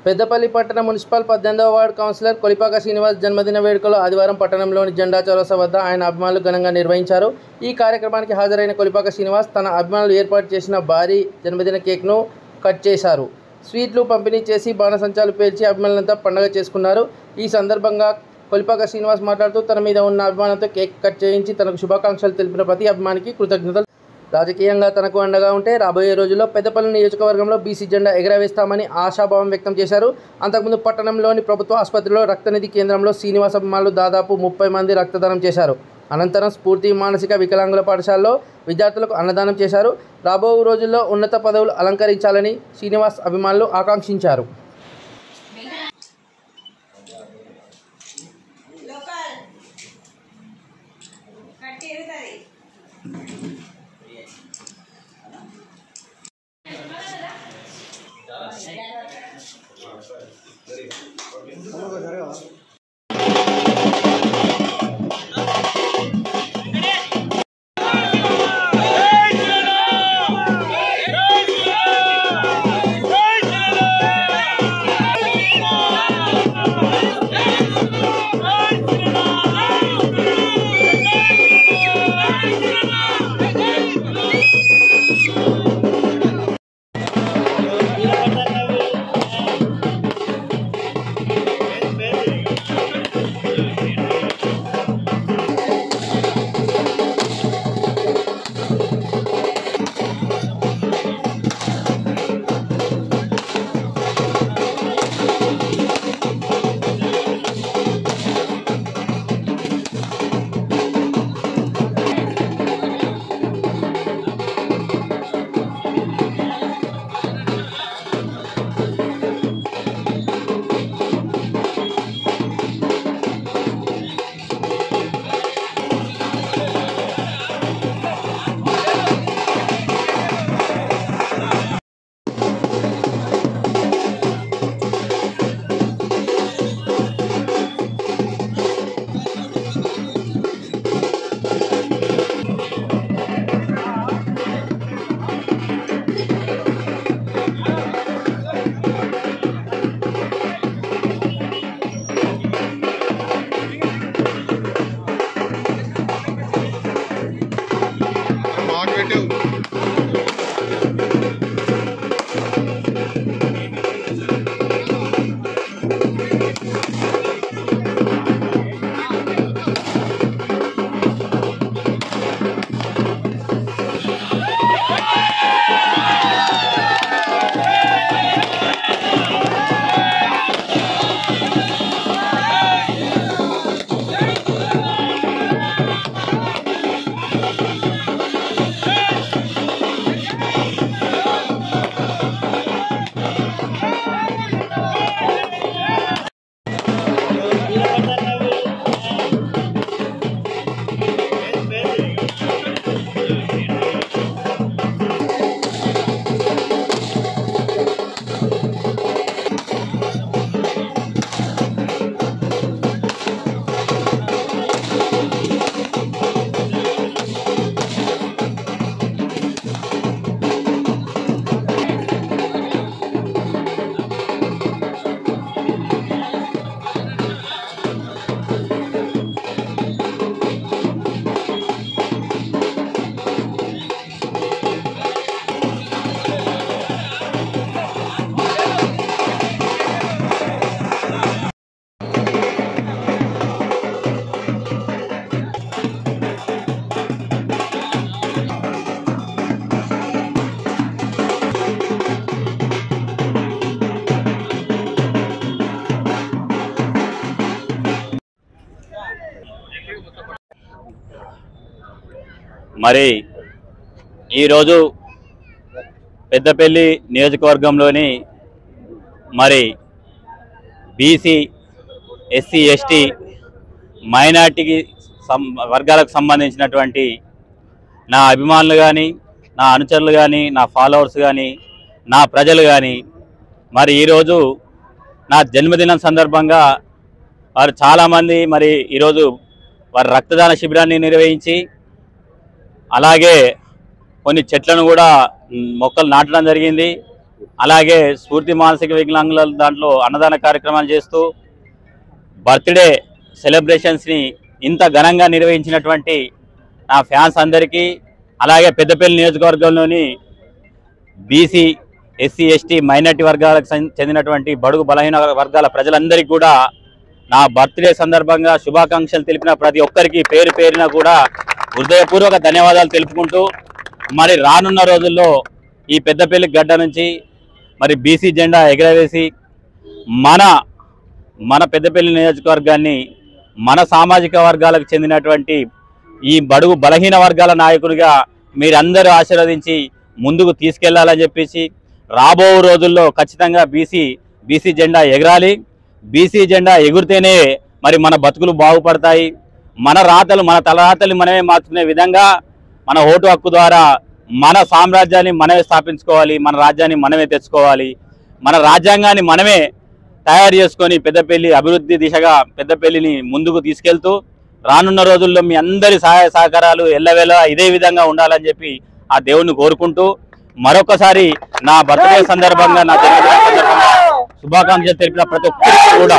పెద్దపల్లి పట్టణ మున్సిపల్ 18వ ward councillor Kolipaka Srinivas జన్మదిన వేడుకలు ఆదివారం పట్టణంలోని జెండా చౌరస్తా వద్ద ఆయన అభిమానులు ఘనంగా నిర్వహించారు. ఈ కార్యక్రమానికి హాజరైన కొలిపాక శ్రీనివాస్ తన అభిమానులు ఏర్పాటు చేసిన భారీ జన్మదిన కేక్ను కట్ చేశారు. స్వీట్లు పంపిణీ చేసి బాణసంచాలు పేల్చి అభిమానులంతా పండుగ చేసుకున్నారు. ఈ సందర్భంగా కొలిపాక శ్రీనివాస్ మాట్లాడుతూ తన మీద ఉన్న అభిమానంతో కేక్ కట్ చేయించి తనకు శుభాకాంక్షలు తెలిపిన ప్రతి అభిమానికి కృతజ్ఞతలు. రాజకీయంగా తనకు అండగా ఉంటే రాబోయే రోజుల్లో పెద్దపల్లి నియోజకవర్గంలో బీసీ జెండా ఎగరవేస్తామని ఆశాభావం వ్యక్తం చేశారు. అంతకుముందు పట్టణంలోని ప్రభుత్వ ఆసుపత్రిలో రక్తనిధి కేంద్రంలో శ్రీనివాస్ అభిమానులు దాదాపు 30 మంది రక్తదానం చేశారు. అనంతరం స్ఫూర్తి మానసిక వికలాంగుల పాఠశాలలో విద్యార్థులకు అన్నదానం చేశారు. రాబో రోజుల్లో ఉన్నత పదవులు అలంకరించాలని శ్రీనివాస్ అభిమానులు ఆకాంక్షించారు. మరి ఈరోజు పెద్దపల్లి నియోజకవర్గంలోని మరి బీసీ ఎస్సీ ఎస్టీ మైనార్టీకి వర్గాలకు సంబంధించినటువంటి నా అభిమానులు కానీ నా అనుచరులు కానీ నా ఫాలోవర్స్ కానీ నా ప్రజలు కానీ మరి ఈరోజు నా జన్మదినం సందర్భంగా వారు చాలామంది మరి ఈరోజు వారి రక్తదాన శిబిరాన్ని నిర్వహించి అలాగే కొన్ని చెట్లను కూడా మొక్కలు నాటడం జరిగింది. అలాగే స్ఫూర్తి మానసిక వికలాంగుల దాంట్లో అన్నదాన కార్యక్రమాలు చేస్తూ బర్త్డే సెలబ్రేషన్స్ని ఇంత ఘనంగా నిర్వహించినటువంటి నా ఫ్యాన్స్ అందరికీ, అలాగే పెద్దపల్లి నియోజకవర్గంలోని బీసీ ఎస్సీ ఎస్టీ మైనార్టీ వర్గాలకు చెందినటువంటి బడుగు బలహీన వర్గాల ప్రజలందరికీ కూడా నా బర్త్డే సందర్భంగా శుభాకాంక్షలు తెలిపిన ప్రతి ఒక్కరికి పేరు పేరున కూడా హృదయపూర్వక ధన్యవాదాలు తెలుపుకుంటూ, మరి రానున్న రోజుల్లో ఈ పెద్దపల్లి గడ్డ నుంచి మరి బీసీ జెండా ఎగరవేసి మన పెద్దపల్లి నియోజకవర్గాన్ని మన సామాజిక వర్గాలకు చెందినటువంటి ఈ బడుగు బలహీన వర్గాల నాయకుడిగా మీరందరూ ఆశీర్వదించి ముందుకు తీసుకెళ్లాలని చెప్పేసి, రాబో రోజుల్లో ఖచ్చితంగా బీసీ జెండా ఎగరాలి. బీసీ జెండా ఎగురితేనే మరి మన బతుకులు బాగుపడతాయి. మన తలరాతలు మనమే మార్చుకునే విధంగా మన ఓటు హక్కు ద్వారా మన సామ్రాజ్యాన్ని మనమే స్థాపించుకోవాలి, మన రాజ్యాన్ని మనమే తెచ్చుకోవాలి, మన రాజ్యాంగాన్ని మనమే తయారు చేసుకొని పెద్దపల్లి అభివృద్ధి దిశగా పెద్దపల్లిని ముందుకు తీసుకెళ్తూ రానున్న రోజుల్లో మీ అందరి సహాయ సహకారాలు ఎల్లవేళ ఇదే విధంగా ఉండాలని చెప్పి ఆ దేవుణ్ణి కోరుకుంటూ, మరొకసారి నా బర్త్డే సందర్భంగా నా జన్మదిన సందర్భంగా శుభాకాంక్షలు తెలిపిన ప్రతి ఒక్కరికి కూడా